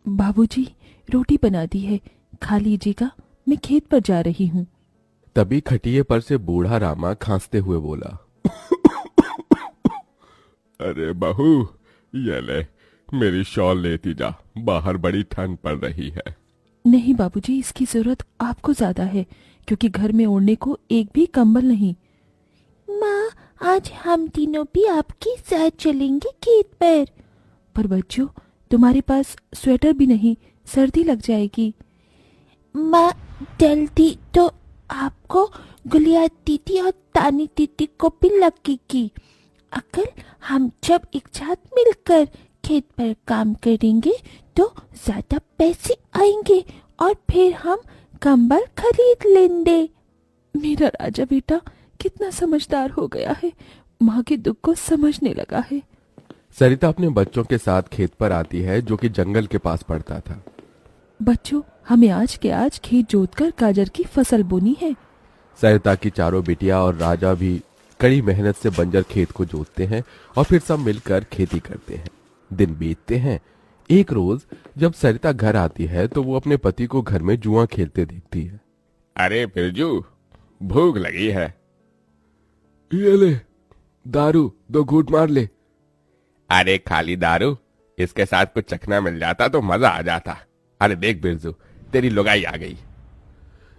बाबूजी, रोटी बना दी है, खा लीजिएगा, मैं खेत पर जा रही हूँ। तभी खटिये पर से बूढ़ा रामा खांसते हुए बोला, अरे बहू, ये ले, मेरी शॉल लेती जा, बाहर बड़ी ठंड पड़ रही है। नहीं बाबूजी, इसकी जरूरत आपको ज्यादा है, क्योंकि घर में ओढ़ने को एक भी कंबल नहीं। माँ, आज हम तीनों भी आपके साथ चलेंगे खेत पर बच्चों, तुम्हारे पास स्वेटर भी नहीं, सर्दी लग जाएगी। माँ, जल्दी तो आपको गुलिया दीदी और तानी दीदी को भी लगेगी। अगर हम जब एक साथ मिलकर खेत पर काम करेंगे तो ज्यादा पैसे आएंगे और फिर हम कंबल खरीद लेंगे। मेरा राजा बेटा कितना समझदार हो गया है, माँ के दुख को समझने लगा है। सरिता अपने बच्चों के साथ खेत पर आती है, जो कि जंगल के पास पड़ता था। बच्चों, हमें आज के आज खेत जोतकर गाजर की फसल बोनी है। सरिता की चारों बिटिया और राजा भी कड़ी मेहनत से बंजर खेत को जोतते हैं और फिर सब मिलकर खेती करते हैं। दिन बीतते हैं। एक रोज जब सरिता घर आती है तो वो अपने पति को घर में जुआ खेलते देखती है। अरे बिरजू, भूख लगी है। ये ले, दारू 2 घूंट मार ले। अरे खाली दारू, इसके साथ कुछ चखना मिल जाता तो मजा आ जाता। अरे देख बिरजू, तेरी लुगाई आ गई।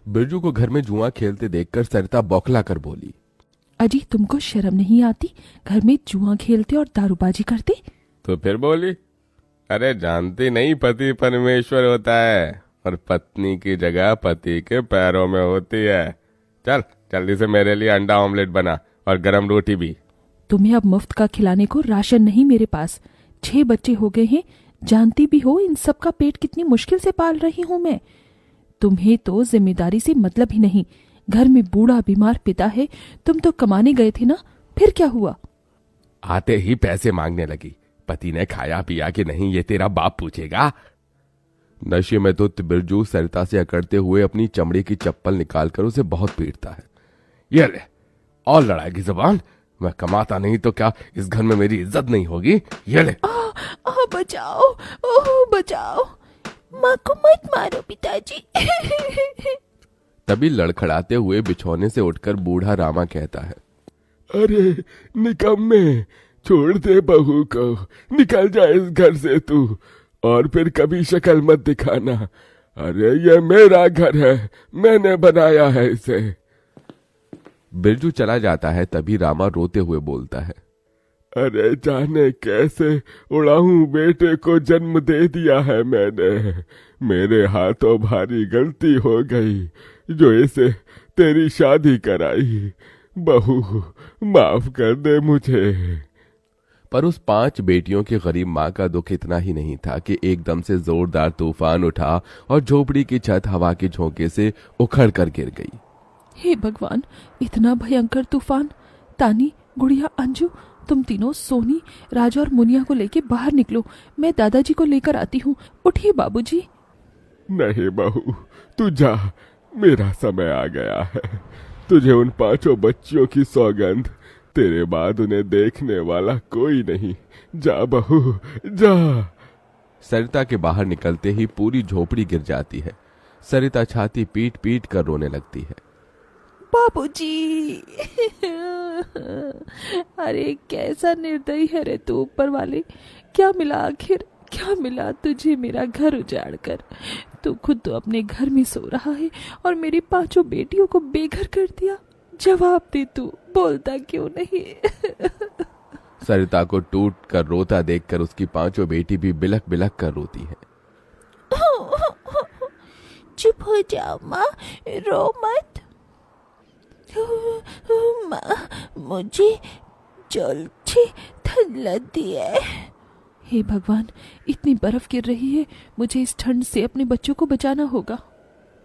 बिरजू को घर में जुआ खेलते देखकर सरिता बौखला कर बोली, अजी, तुमको शर्म नहीं आती? घर में जुआ खेलते और दारूबाजी करते। तो फिर बोली, अरे जानती नहीं, पति परमेश्वर होता है और पत्नी की जगह पति के पैरों में होती है। चल जल्दी से मेरे लिए अंडा ऑमलेट बना और गरम रोटी भी। तुम्हें अब मुफ्त का खिलाने को राशन नहीं मेरे पास। 6 बच्चे हो गए हैं, जानती भी हो इन सब का पेट कितनी मुश्किल से पाल रही हूँ मैं। तुम्हें तो जिम्मेदारी से मतलब ही नहीं। घर में बूढ़ा बीमार पिता है, तुम तो कमाने गए थे ना, फिर क्या हुआ? आते ही पैसे मांगने लगी। पति ने खाया पिया कि नहीं ये तेरा बाप पूछेगा। नशे में तो बिरजू सरिता से अकड़ते हुए अपनी चमड़े की चप्पल निकालकर उसे बहुत पीटता है। ये ले, और लड़ाएगी जुबान। मैं कमाता नहीं तो क्या इस घर में मेरी इज्जत नहीं होगी? ये ले। बचाओ, ओह बचाओ, माँ को मत मारो पिताजी। तभी लड़खड़ाते हुए बिछौने से उठकर बूढ़ा रामा कहता है, अरे निकम्मे, छोड़ दे बहू को, निकल जा इस घर से तू, और फिर कभी शक्ल मत दिखाना। अरे ये मेरा घर है, मैंने बनाया है इसे। बिरजू चला जाता है। तभी रामा रोते हुए बोलता है, अरे जाने कैसे उड़ाऊं बेटे को जन्म दे दिया है मैंने। मेरे हाथों भारी गलती हो गई जो इसे तेरी शादी कराई। बहू माफ कर दे मुझे। पर उस 5 बेटियों की गरीब माँ का दुख इतना ही नहीं था कि एकदम से जोरदार तूफान उठा और झोपड़ी की छत हवा के झोंके से उखड़ कर गिर गई। हे भगवान, इतना भयंकर तूफान! तानी, गुड़िया, अंजू, तुम तीनों सोनी, राजा और मुनिया को लेके बाहर निकलो, मैं दादाजी को लेकर आती हूँ। उठिए बाबूजी। नहीं बहू, तू जा, मेरा समय आ गया है। तुझे उन 5 बच्चियों की सौगंध, तेरे बाद उन्हें देखने वाला कोई नहीं। जा बहू, जा। सरिता के बाहर निकलते ही पूरी झोपड़ी गिर जाती है। सरिता छाती पीट पीट कर रोने लगती है। बाबूजी, अरे कैसा निर्दयी है रे तू ऊपर वाले। क्या मिला आखिर, क्या मिला तुझे मेरा घर उजाड़ कर? तू खुद तो अपने घर में सो रहा है और मेरी 5 बेटियों को बेघर कर दिया। जवाब दे, तू बोलता क्यों नहीं? सरिता को टूट कर रोता देखकर उसकी 5 बेटी भी बिलख बिलख कर रोती है। चुप हो जाओ माँ, रो मत। माँ, मुझे जल्दी ठंड लगती है। हे भगवान, इतनी बर्फ गिर रही है, मुझे इस ठंड से अपने बच्चों को बचाना होगा।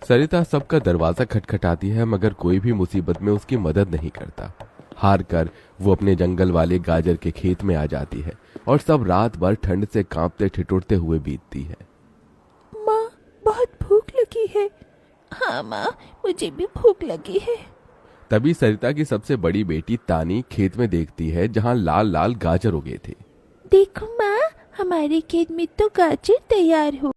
सरिता सबका दरवाजा खटखटाती है, मगर कोई भी मुसीबत में उसकी मदद नहीं करता। हार कर वो अपने जंगल वाले गाजर के खेत में आ जाती है और सब रात भर ठंड से कांपते ठिठुरते हुए बीतती है। माँ, बहुत भूख लगी है। हाँ माँ, मुझे भी भूख लगी है। तभी सरिता की सबसे बड़ी बेटी तानी खेत में देखती है जहाँ लाल लाल गाजर उगे थे। देखो माँ, हमारे खेत में तो गाजर तैयार हो